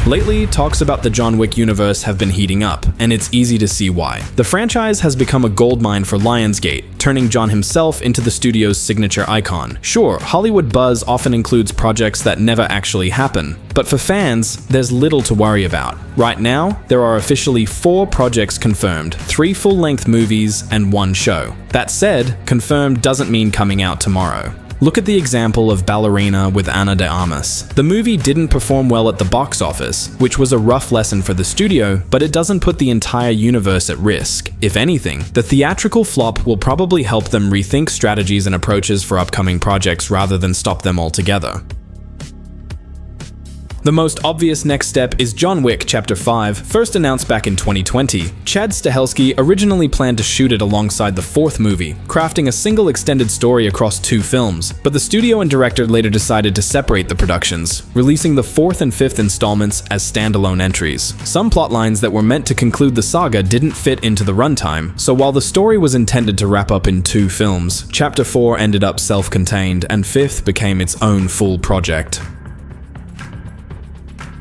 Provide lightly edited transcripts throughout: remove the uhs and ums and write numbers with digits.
Lately, talks about the John Wick universe have been heating up, and it's easy to see why. The franchise has become a goldmine for Lionsgate, turning John himself into the studio's signature icon. Sure, Hollywood buzz often includes projects that never actually happen, but for fans, there's little to worry about. Right now, there are officially 4 projects confirmed, 3 full-length movies and 1 show. That said, confirmed doesn't mean coming out tomorrow. Look at the example of Ballerina with Ana de Armas. The movie didn't perform well at the box office, which was a rough lesson for the studio, but it doesn't put the entire universe at risk. If anything, the theatrical flop will probably help them rethink strategies and approaches for upcoming projects rather than stop them altogether. The most obvious next step is John Wick Chapter 5, first announced back in 2020. Chad Stahelski originally planned to shoot it alongside the 4th movie, crafting a single extended story across 2 films, but the studio and director later decided to separate the productions, releasing the 4th and 5th installments as standalone entries. Some plotlines that were meant to conclude the saga didn't fit into the runtime, so while the story was intended to wrap up in 2 films, Chapter 4 ended up self-contained, and 5th became its own full project.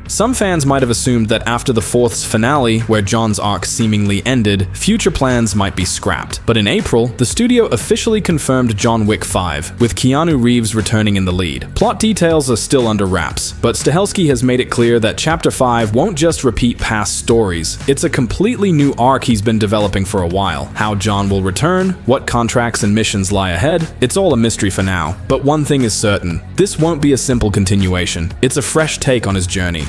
Some fans might have assumed that after the 4th's finale, where John's arc seemingly ended, future plans might be scrapped. But in April, the studio officially confirmed John Wick 5, with Keanu Reeves returning in the lead. Plot details are still under wraps, but Stahelski has made it clear that Chapter 5 won't just repeat past stories. It's a completely new arc he's been developing for a while. How John will return, what contracts and missions lie ahead, it's all a mystery for now. But one thing is certain, this won't be a simple continuation. It's a fresh take on his journey.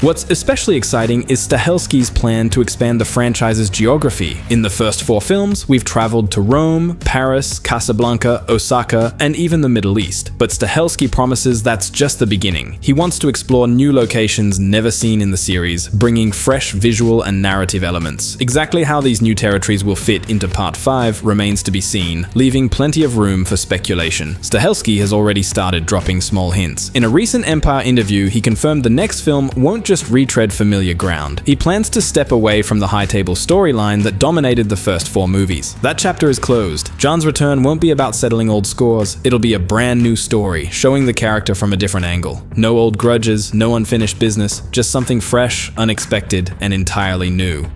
What's especially exciting is Stahelski's plan to expand the franchise's geography. In the first 4 films, we've traveled to Rome, Paris, Casablanca, Osaka, and even the Middle East. But Stahelski promises that's just the beginning. He wants to explore new locations never seen in the series, bringing fresh visual and narrative elements. Exactly how these new territories will fit into Part 5 remains to be seen, leaving plenty of room for speculation. Stahelski has already started dropping small hints. In a recent Empire interview, he confirmed the next film won't just retread familiar ground. He plans to step away from the high table storyline that dominated the first 4 movies. That chapter is closed. John's return won't be about settling old scores. It'll be a brand new story, showing the character from a different angle. No old grudges, no unfinished business, just something fresh, unexpected, and entirely new.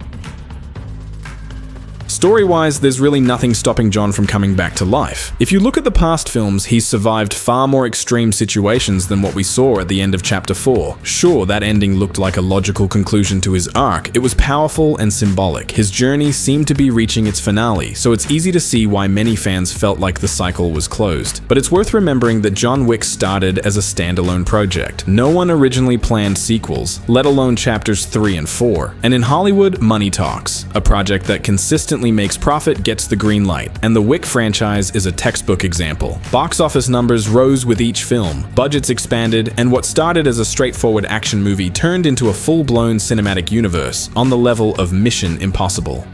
Story-wise, there's really nothing stopping John from coming back to life. If you look at the past films, he's survived far more extreme situations than what we saw at the end of Chapter 4. Sure, that ending looked like a logical conclusion to his arc. It was powerful and symbolic. His journey seemed to be reaching its finale, so it's easy to see why many fans felt like the cycle was closed. But it's worth remembering that John Wick started as a standalone project. No one originally planned sequels, let alone Chapters 3 and 4. And in Hollywood, money talks. A project that consistently makes profit gets the green light, and the WICK franchise is a textbook example. Box office numbers rose with each film, budgets expanded, and what started as a straightforward action movie turned into a full-blown cinematic universe on the level of Mission Impossible.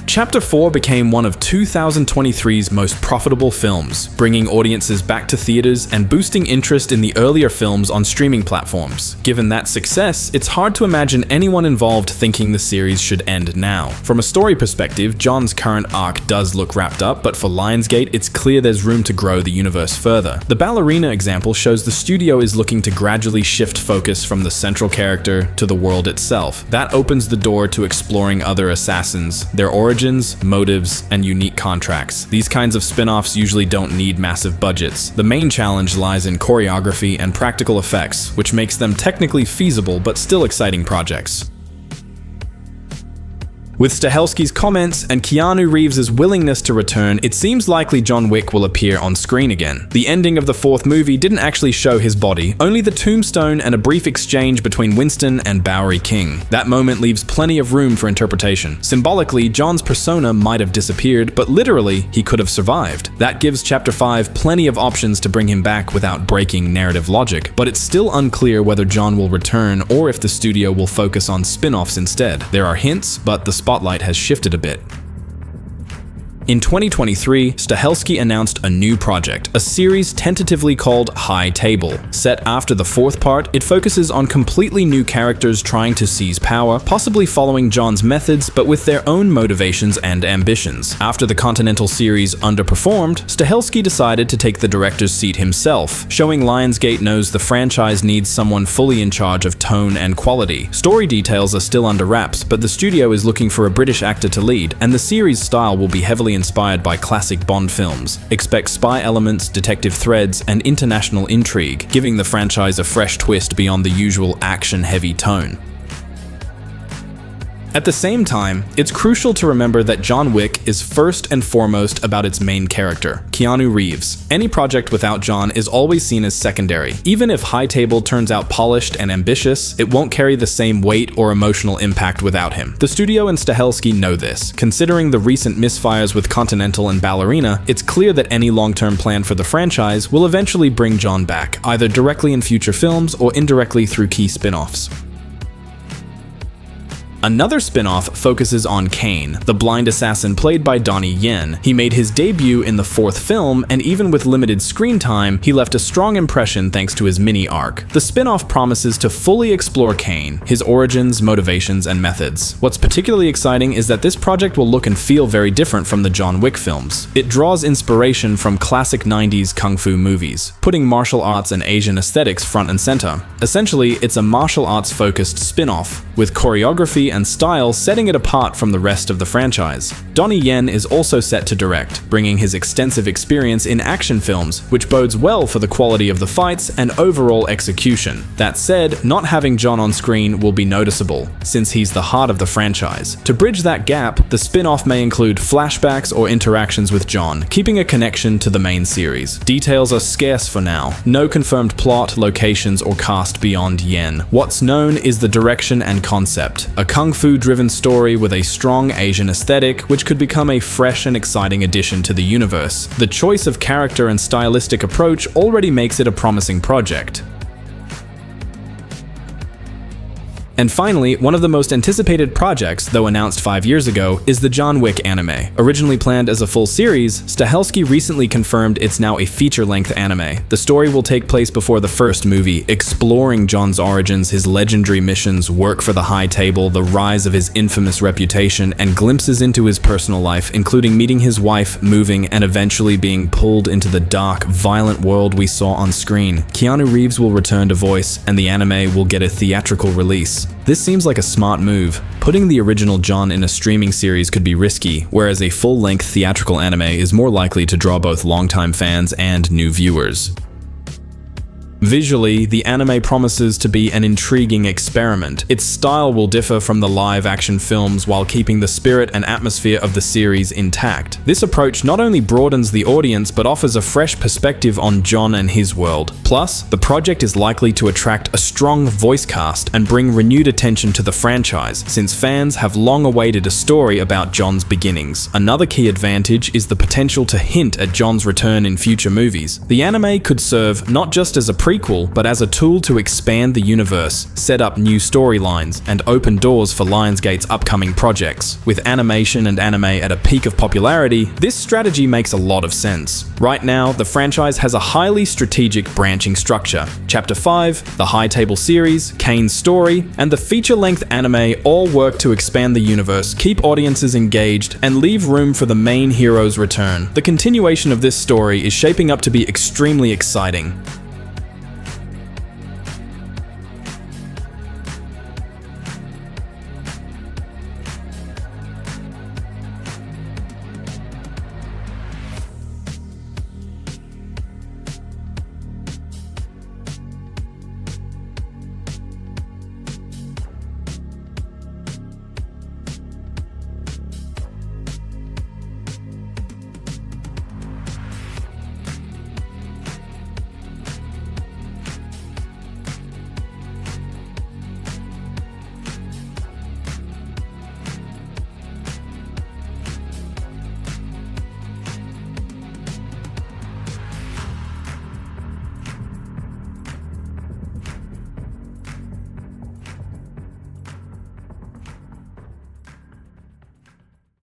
Chapter 4 became one of 2023's most profitable films, bringing audiences back to theaters and boosting interest in the earlier films on streaming platforms. Given that success, it's hard to imagine anyone involved thinking the series should end now. From a story perspective, John's current arc does look wrapped up, but for Lionsgate, it's clear there's room to grow the universe further. The Ballerina example shows the studio is looking to gradually shift focus from the central character to the world itself. That opens the door to exploring other assassins, their origins, motives, and unique contracts. These kinds of spin-offs usually don't need massive budgets. The main challenge lies in choreography and practical effects, which makes them technically feasible but still exciting projects. With Stahelski's comments and Keanu Reeves' willingness to return, it seems likely John Wick will appear on screen again. The ending of the 4th movie didn't actually show his body, only the tombstone and a brief exchange between Winston and Bowery King. That moment leaves plenty of room for interpretation. Symbolically, John's persona might have disappeared, but literally, he could have survived. That gives Chapter 5 plenty of options to bring him back without breaking narrative logic, but it's still unclear whether John will return or if the studio will focus on spin-offs instead. There are hints, but the spotlight has shifted a bit. In 2023, Stahelski announced a new project, a series tentatively called High Table. Set after the fourth part, it focuses on completely new characters trying to seize power, possibly following John's methods but with their own motivations and ambitions. After the Continental series underperformed, Stahelski decided to take the director's seat himself, showing Lionsgate knows the franchise needs someone fully in charge of tone and quality. Story details are still under wraps, but the studio is looking for a British actor to lead, and the series style will be heavily inspired by classic Bond films. Expect spy elements, detective threads, and international intrigue, giving the franchise a fresh twist beyond the usual action-heavy tone. At the same time, it's crucial to remember that John Wick is first and foremost about its main character, Keanu Reeves. Any project without John is always seen as secondary. Even if High Table turns out polished and ambitious, it won't carry the same weight or emotional impact without him. The studio and Stahelski know this. Considering the recent misfires with Continental and Ballerina, it's clear that any long-term plan for the franchise will eventually bring John back, either directly in future films or indirectly through key spin-offs. Another spin-off focuses on Kane, the blind assassin played by Donnie Yen. He made his debut in the fourth film, and even with limited screen time, he left a strong impression thanks to his mini-arc. The spin-off promises to fully explore Kane, his origins, motivations, and methods. What's particularly exciting is that this project will look and feel very different from the John Wick films. It draws inspiration from classic 90s kung fu movies, putting martial arts and Asian aesthetics front and center. Essentially, it's a martial arts-focused spin-off, with choreography and style setting it apart from the rest of the franchise. Donnie Yen is also set to direct, bringing his extensive experience in action films, which bodes well for the quality of the fights and overall execution. That said, not having John on screen will be noticeable, since he's the heart of the franchise. To bridge that gap, the spin-off may include flashbacks or interactions with John, keeping a connection to the main series. Details are scarce for now. No confirmed plot, locations, or cast beyond Yen. What's known is the direction and concept, a kung fu-driven story with a strong Asian aesthetic, which could become a fresh and exciting addition to the universe. The choice of character and stylistic approach already makes it a promising project. And finally, one of the most anticipated projects, though announced 5 years ago, is the John Wick anime. Originally planned as a full series, Stahelski recently confirmed it's now a feature-length anime. The story will take place before the first movie, exploring John's origins, his legendary missions, work for the High Table, the rise of his infamous reputation, and glimpses into his personal life, including meeting his wife, moving, and eventually being pulled into the dark, violent world we saw on screen. Keanu Reeves will return to voice, and the anime will get a theatrical release. This seems like a smart move. Putting the original John in a streaming series could be risky, whereas a full-length theatrical anime is more likely to draw both longtime fans and new viewers. Visually, the anime promises to be an intriguing experiment. Its style will differ from the live-action films while keeping the spirit and atmosphere of the series intact. This approach not only broadens the audience but offers a fresh perspective on John and his world. Plus, the project is likely to attract a strong voice cast and bring renewed attention to the franchise, since fans have long awaited a story about John's beginnings. Another key advantage is the potential to hint at John's return in future movies. The anime could serve not just as a prequel, but as a tool to expand the universe, set up new storylines, and open doors for Lionsgate's upcoming projects. With animation and anime at a peak of popularity, this strategy makes a lot of sense. Right now, the franchise has a highly strategic branching structure. Chapter 5, the High Table series, Kane's story, and the feature-length anime all work to expand the universe, keep audiences engaged, and leave room for the main hero's return. The continuation of this story is shaping up to be extremely exciting.